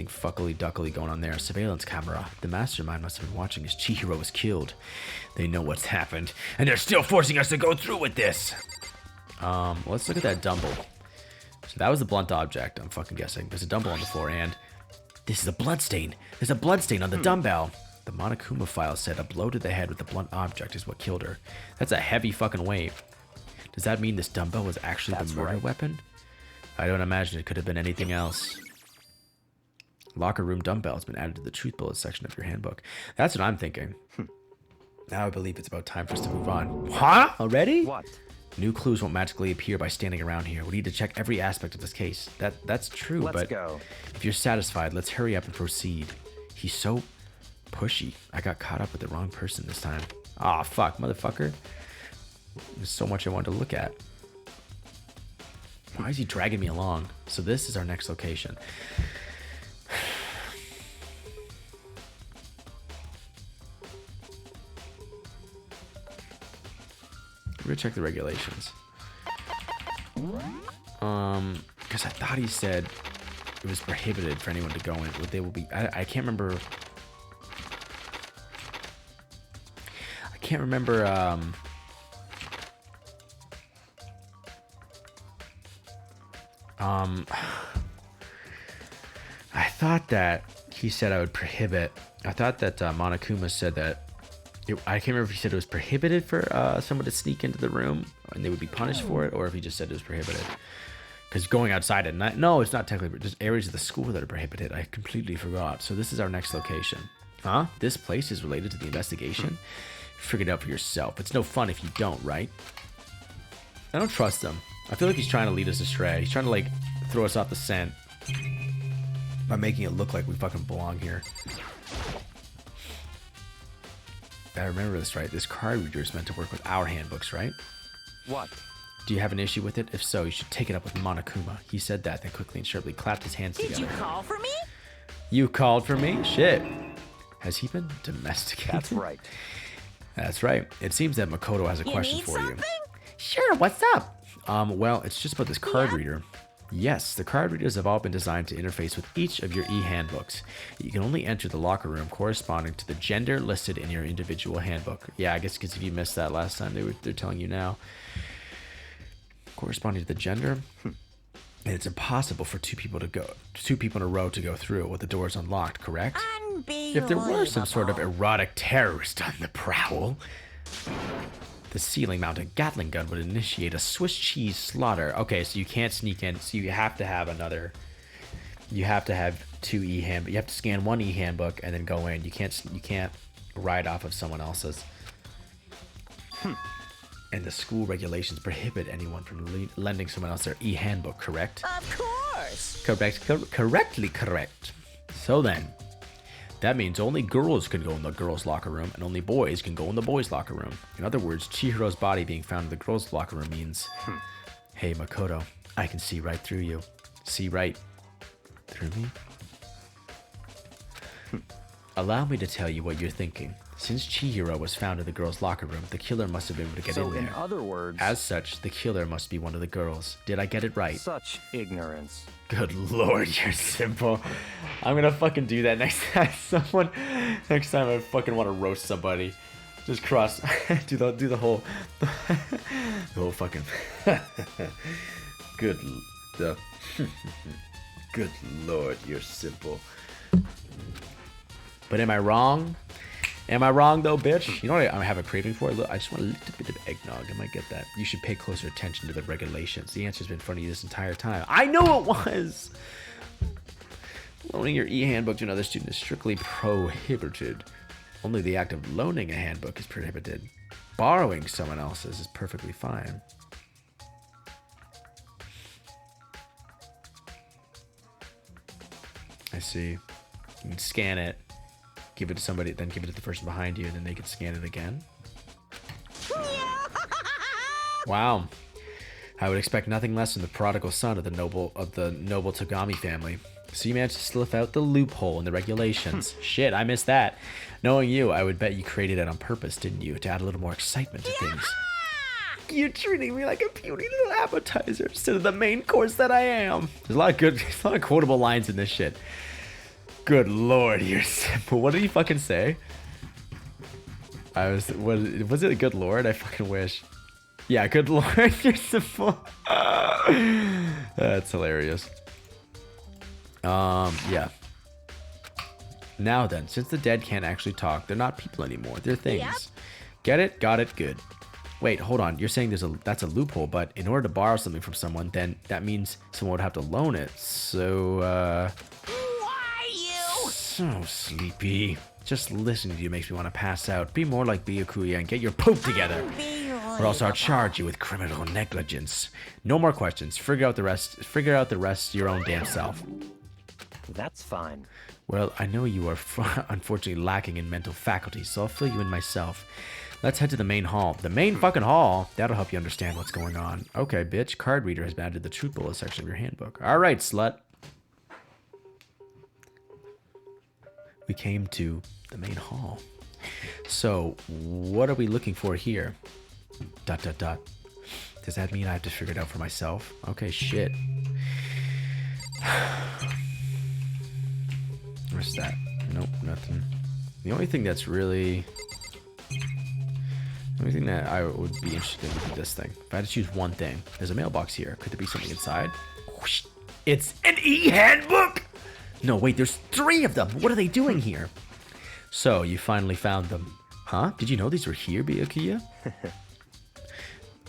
fuckily duckily going on there. Surveillance camera. The mastermind must have been watching as Chihiro was killed. They know what's happened, and they're still forcing us to go through with this. Let's look at that dumbbell. So that was the blunt object, I'm fucking guessing. There's a dumbbell on the floor, and this is a bloodstain. There's a bloodstain on the dumbbell. The Monokuma file said a blow to the head with the blunt object is what killed her. That's a heavy fucking weight. Does that mean this dumbbell was actually the murder weapon? I don't imagine it could have been anything else. Locker room dumbbell has been added to the truth bullet section of your handbook. That's what I'm thinking. Now I believe it's about time for us to move on. Huh? Already? What? New clues won't magically appear by standing around here. We need to check every aspect of this case. That's true, Let's but go. If you're satisfied, let's hurry up and proceed. He's so pushy. I got caught up with the wrong person this time. Aw, fuck, motherfucker. There's so much I wanted to look at. Why is he dragging me along? So this is our next location. We're gonna check the regulations. Because I thought he said it was prohibited for anyone to go in. They will be. I can't remember. I can't remember. I thought that he said I would prohibit. I thought that Monokuma said that. I can't remember if he said it was prohibited for someone to sneak into the room and they would be punished for it, or if he just said it was prohibited. Because going outside at night, no, it's not technically, just areas of the school that are prohibited. I completely forgot. So this is our next location. Huh? This place is related to the investigation? Figure it out for yourself. It's no fun if you don't, right? I don't trust him. I feel like he's trying to lead us astray. He's trying to, like, throw us off the scent by making it look like we fucking belong here. I remember this right. This card reader is meant to work with our handbooks, right? What? Do you have an issue with it? If so, you should take it up with Monokuma. He said that, then quickly and sharply clapped his hands together. Did you call for me? You called for me? Shit. Has he been domesticated? That's right. That's right. It seems that Makoto has a question need for something? you. Sure, what's up? Well, it's just about this card reader. Yes, the card readers have all been designed to interface with each of your e-handbooks. You can only enter the locker room corresponding to the gender listed in your individual handbook. Yeah, I guess because if you missed that last time, they're telling you now. Corresponding to the gender? And it's impossible for two people in a row to go through with the doors unlocked, correct? If there were some sort of erotic terrorist on the prowl, the ceiling-mounted Gatling gun would initiate a Swiss cheese slaughter. Okay, so you can't sneak in, so you have to have another... You have to have two e-handbook. You have to scan one e-handbook and then go in. You can't ride off of someone else's. And the school regulations prohibit anyone from lending someone else their e-handbook, correct? Of course. Correctly correct. So then, that means only girls can go in the girls' locker room and only boys can go in the boys' locker room. In other words, Chihiro's body being found in the girls' locker room means, hey, Makoto, I can see right through you. See right through me? Allow me to tell you what you're thinking. Since Chihiro was found in the girls' locker room, the killer must have been able to get in there. So in other words... As such, the killer must be one of the girls. Did I get it right? Such ignorance. Good lord, you're simple. I'm gonna fucking do that next time next time I fucking want to roast somebody. Just cross, do the whole, fucking, good lord, you're simple. But am I wrong? Am I wrong though, bitch? You know what I have a craving for? Look, I just want a little bit of eggnog. I might get that. You should pay closer attention to the regulations. The answer's been in front of you this entire time. I know it was! Loaning your e-handbook to another student is strictly prohibited. Only the act of loaning a handbook is prohibited. Borrowing someone else's is perfectly fine. I see. You can scan it. Give it to somebody, then give it to the person behind you, and then they can scan it again. Wow. I would expect nothing less from the prodigal son of the noble Togami family. So you managed to slip out the loophole in the regulations. Shit, I missed that. Knowing you, I would bet you created it on purpose, didn't you? To add a little more excitement to things. You're treating me like a puny little appetizer instead of the main course that I am. There's a lot of quotable lines in this shit. Good lord, you're simple. What did he fucking say? Was it a good lord? I fucking wish. Yeah, good lord, you're simple. That's hilarious. Yeah. Now then, since the dead can't actually talk, they're not people anymore. They're things. Yep. Get it? Got it? Good. Wait, hold on. You're saying that's a loophole, but in order to borrow something from someone, then that means someone would have to loan it. So, so sleepy. Just listening to you makes me want to pass out. Be more like Byakuya and get your poop together. Or else I'll charge you with criminal negligence. No more questions. Figure out the rest your own damn self. That's fine. Well, I know you are unfortunately lacking in mental faculties, so I'll fill you in myself. Let's head to the main hall. The main fucking hall? That'll help you understand what's going on. Okay, bitch. Card reader has been added to the truth bullet section of your handbook. Alright, slut. We came to the main hall. So, what are we looking for here? ... Does that mean I have to figure it out for myself? Okay, shit. Where's that? Nope, nothing. The only thing that I would be interested in would be this thing. If I had to choose one thing, there's a mailbox here. Could there be something inside? It's an e-handbook! No, wait, there's 3 of them. What are they doing here? So, you finally found them. Huh? Did you know these were here, Byakuya?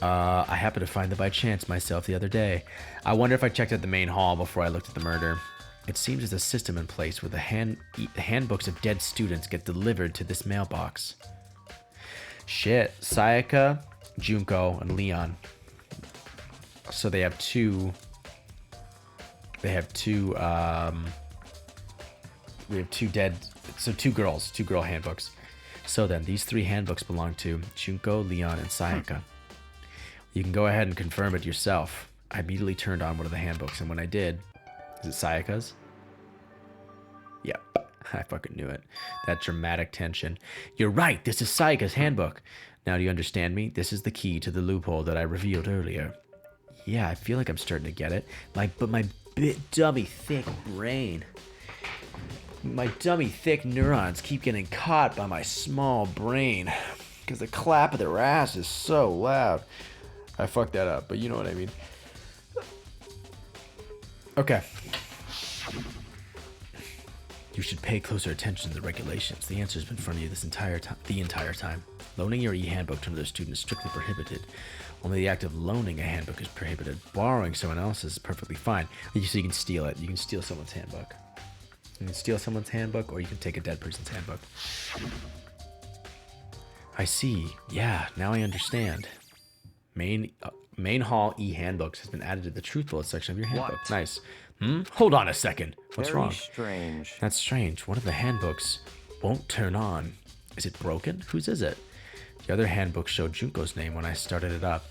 I happened to find them by chance myself the other day. I wonder if I checked out the main hall before I looked at the murder. It seems there's a system in place where the handbooks of dead students get delivered to this mailbox. Shit. Sayaka, Junko, and Leon. So they have two... We have two dead... So 2 girl handbooks. So then, these 3 handbooks belong to Junko, Leon, and Sayaka. You can go ahead and confirm it yourself. I immediately turned on one of the handbooks, and when I did... Is it Sayaka's? Yep. I fucking knew it. That dramatic tension. You're right, this is Sayaka's handbook. Now do you understand me? This is the key to the loophole that I revealed earlier. Yeah, I feel like I'm starting to get it. But my dummy thick brain... My dummy thick neurons keep getting caught by my small brain. Because the clap of their ass is so loud. I fucked that up, but you know what I mean. Okay. You should pay closer attention to the regulations. The answer's been in front of you the entire time. Loaning your e-handbook to another student is strictly prohibited. Only the act of loaning a handbook is prohibited. Borrowing someone else's is perfectly fine. So you can steal it. You can steal someone's handbook. You can steal someone's handbook, or you can take a dead person's handbook. I see. Yeah, now I understand. Main hall e-handbooks has been added to the truth bullet section of your handbook. What? Nice. Hold on a second. What's Very wrong? strange. That's strange. One of the handbooks won't turn on. Is it broken? Whose is it? The other handbook showed Junko's name when I started it up.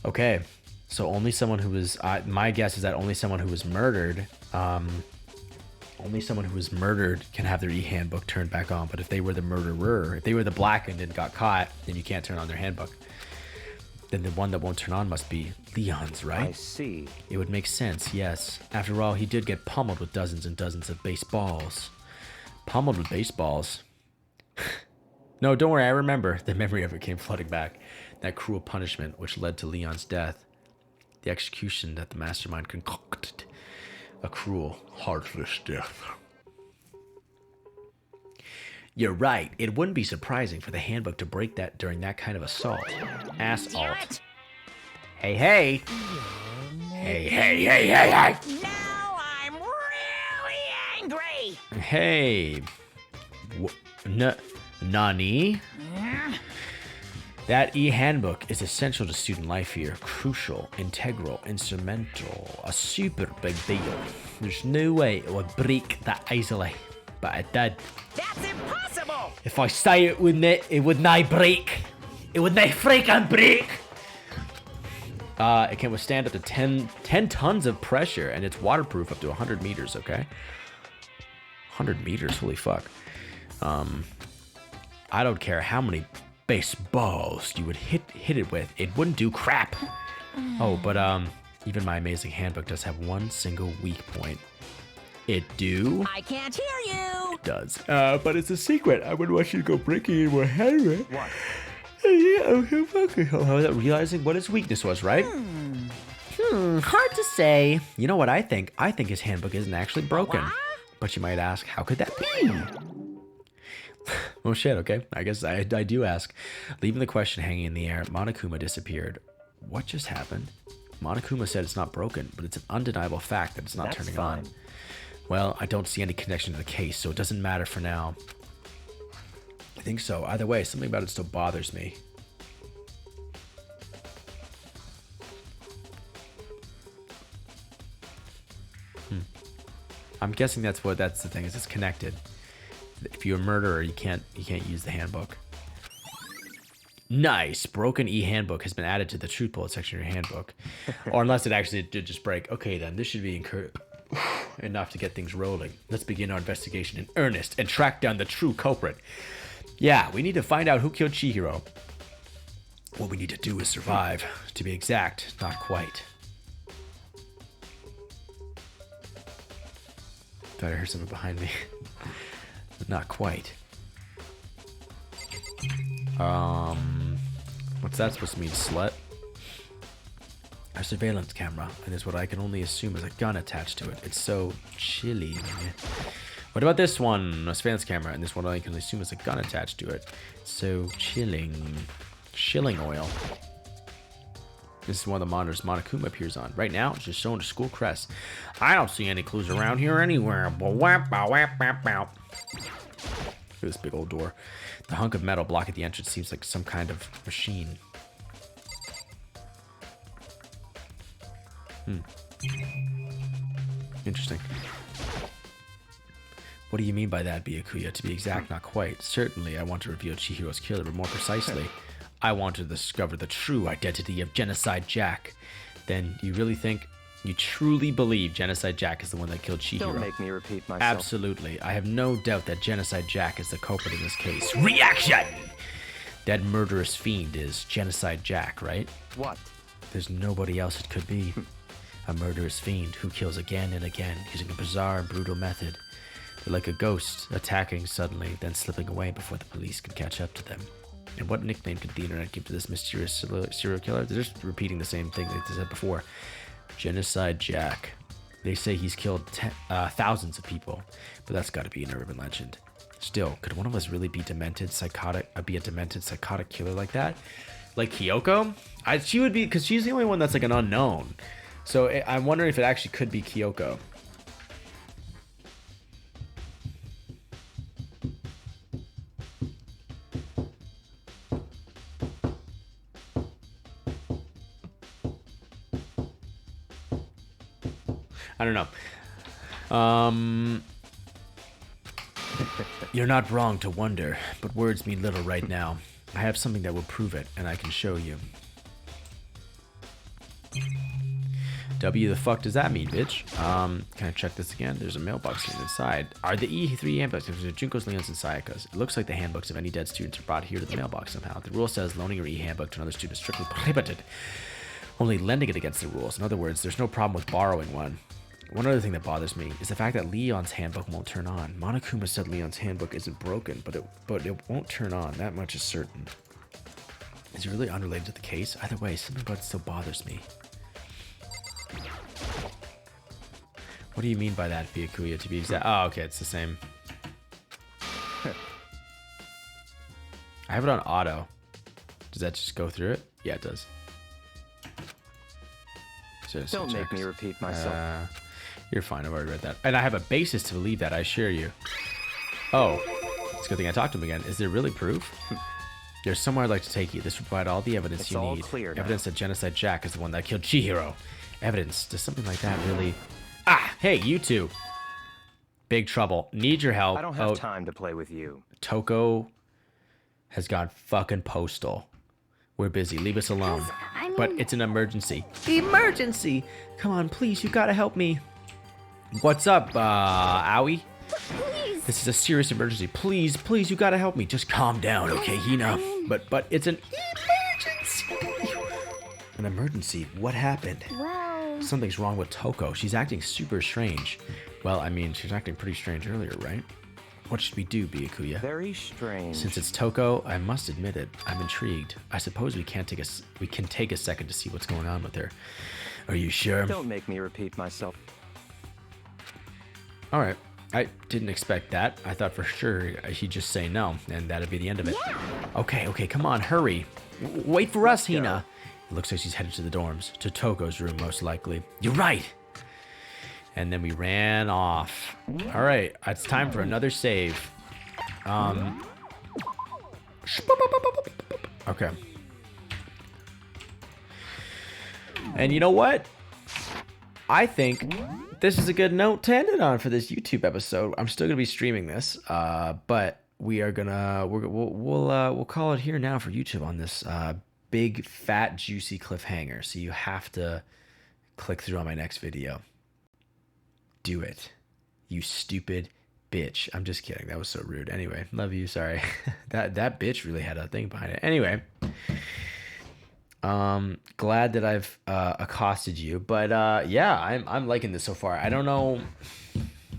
Okay. So only someone who was... my guess is that only someone who was murdered... only someone who was murdered can have their e-handbook turned back on. But if they were the murderer, if they were the blackened and got caught, then you can't turn on their handbook. Then the one that won't turn on must be Leon's, right? I see. It would make sense, yes. After all, he did get pummeled with dozens and dozens of baseballs. Pummeled with baseballs? No, don't worry, I remember. The memory of it came flooding back. That cruel punishment which led to Leon's death. The execution that the mastermind concocted. A cruel, heartless death. You're right. It wouldn't be surprising for the handbook to break that during that kind of assault. Assault. Hey, hey. Hey, hey, hey, hey, hey. Now I'm really angry. Hey. Nani? That e-handbook is essential to student life here. Crucial, integral, instrumental, a super big deal. There's no way it would break that easily, but it did. That's impossible. If I say it would not break. It would not freaking break. It can withstand up to 10 tons of pressure, and it's waterproof up to 100 meters, okay? 100 meters, holy fuck. I don't care how many baseballs you would hit it with. It wouldn't do crap. Oh, but even my amazing handbook does have one single weak point. It do? I can't hear you. It does. But it's a secret. I wouldn't want you to go breaking in my handbook. What? Yeah, okay, fucking hell. How was that realizing what his weakness was, right? Hard to say. You know what I think? I think his handbook isn't actually broken. What? But you might ask, how could that be? Oh shit, okay. I guess I do ask. Leaving the question hanging in the air, Monokuma disappeared. What just happened? Monokuma said it's not broken, but it's an undeniable fact that it's not That's turning fine. on. Well, I don't see any connection to the case, so it doesn't matter for now. I think so. Either way, something about it still bothers me. I'm guessing that's the thing, is it's connected. If you're a murderer, you can't use the handbook. Nice. Broken e-handbook has been added to the truth bullet section of your handbook. Or unless it actually did just break. Okay, then this should be enough to get things rolling. Let's begin our investigation in earnest and track down the true culprit. Yeah, we need to find out who killed Chihiro. What we need to do is survive. To be exact, not quite. Thought I heard something behind me. Not quite. What's that supposed to mean, slut? A surveillance camera, and there's what I can only assume is a gun attached to it. It's so chilling. What about this one? A surveillance camera, and this one I can assume is a gun attached to it. So chilling. Shilling oil. This is one of the monitors Monokuma appears on. Right now, it's just showing a school crest. I don't see any clues around here anywhere. Look at this big old door. The hunk of metal block at the entrance seems like some kind of machine. Interesting. What do you mean by that, Byakuya? To be exact, not quite. Certainly, I want to reveal Chihiro's killer, but more precisely, I want to discover the true identity of Genocide Jack. Then you truly believe Genocide Jack is the one that killed Chihiro? Don't make me repeat myself. Absolutely. I have no doubt that Genocide Jack is the culprit in this case. Reaction! That murderous fiend is Genocide Jack, right? What? There's nobody else it could be. A murderous fiend who kills again and again using a bizarre and brutal method. They're like a ghost, attacking suddenly, then slipping away before the police can catch up to them. And what nickname could the internet give to this mysterious serial killer? They're just repeating the same thing that they said before. Genocide Jack. They say he's killed thousands of people, but that's got to be an urban legend. Still, could one of us really be demented, psychotic? Be a demented, psychotic killer like that? Like Kyoko? She would be, because she's the only one that's like an unknown. So I'm wondering if it actually could be Kyoko. I don't know. You're not wrong to wonder, but words mean little right now. I have something that will prove it, and I can show you. W the fuck does that mean, bitch? Can I check this again? There's a mailbox inside. Are the E3 handbooks? There's Junko's, Leon's, and Sayaka's. It looks like the handbooks of any dead students are brought here to the mailbox somehow. The rule says loaning your e-handbook to another student is strictly prohibited. Only lending it against the rules. In other words, there's no problem with borrowing one. One other thing that bothers me is the fact that Leon's handbook won't turn on. Monokuma said Leon's handbook isn't broken, but it won't turn on. That much is certain. Is it really unrelated to the case? Either way, something about it still bothers me. What do you mean by that, Byakuya, to be exact? Oh, okay, it's the same. I have it on auto. Does that just go through it? Yeah, it does. Don't make me repeat myself. You're fine, I've already read that. And I have a basis to believe that, I assure you. Oh, it's a good thing I talked to him again. Is there really proof? There's somewhere I'd like to take you. This will provide all the evidence It's you all need. clear now. Evidence that Genocide Jack is the one that killed Chihiro. Evidence. Does something like that really... Ah! Hey, you two! Big trouble. Need your help. I don't have time to play with you. Toko has gone fucking postal. We're busy. Leave us alone. But it's an emergency. Emergency! Come on, please. You gotta help me. What's up, Owie? Please. This is a serious emergency. Please, please, you gotta help me. Just calm down, okay, Hina? But it's an emergency. An emergency? What happened? Well, Something's wrong with Toko. She's acting super strange. Well, I mean, she was acting pretty strange earlier, right? What should we do, Byakuya? Very strange. Since it's Toko, I must admit it. I'm intrigued. I suppose we can take a second to see what's going on with her. Are you sure? Don't make me repeat myself. All right. I didn't expect that. I thought for sure he'd just say no, and that'd be the end of it. yeah. Okay, come on, hurry. Wait for us, go. Hina. It looks like she's headed to the dorms. To Toko's room, most likely. You're right. And then we ran off. All right, it's time for another save. Okay. And you know what? I think this is a good note to end it on for this YouTube episode. I'm still gonna be streaming this, but we are gonna we'll call it here now for YouTube on this big fat juicy cliffhanger. So you have to click through on my next video. Do it, you stupid bitch. I'm just kidding. That was so rude. Anyway, love you. Sorry. that bitch really had a thing behind it. Anyway. Glad that I've accosted you, but yeah, I'm liking this so far. I don't know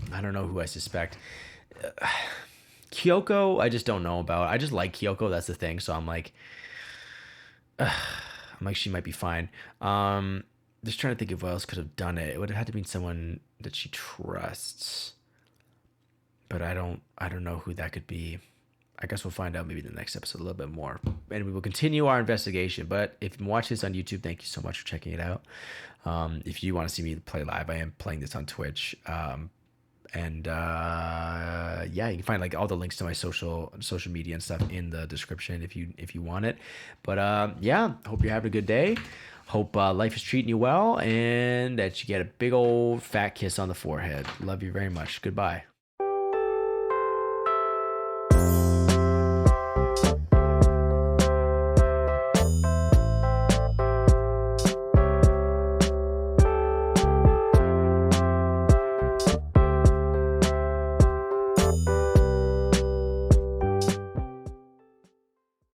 who I suspect. Kyoko, I just don't know about. I just like Kyoko, that's the thing. So I'm like she might be fine. Just trying to think of what else could have done it. It would have had to be someone that she trusts, but I don't know who that could be. I guess we'll find out maybe in the next episode a little bit more. And we will continue our investigation. But if you watch this on YouTube, thank you so much for checking it out. If you want to see me play live, I am playing this on Twitch. Yeah, you can find like all the links to my social media and stuff in the description if you want it. But yeah, hope you're having a good day. Hope life is treating you well and that you get a big old fat kiss on the forehead. Love you very much. Goodbye.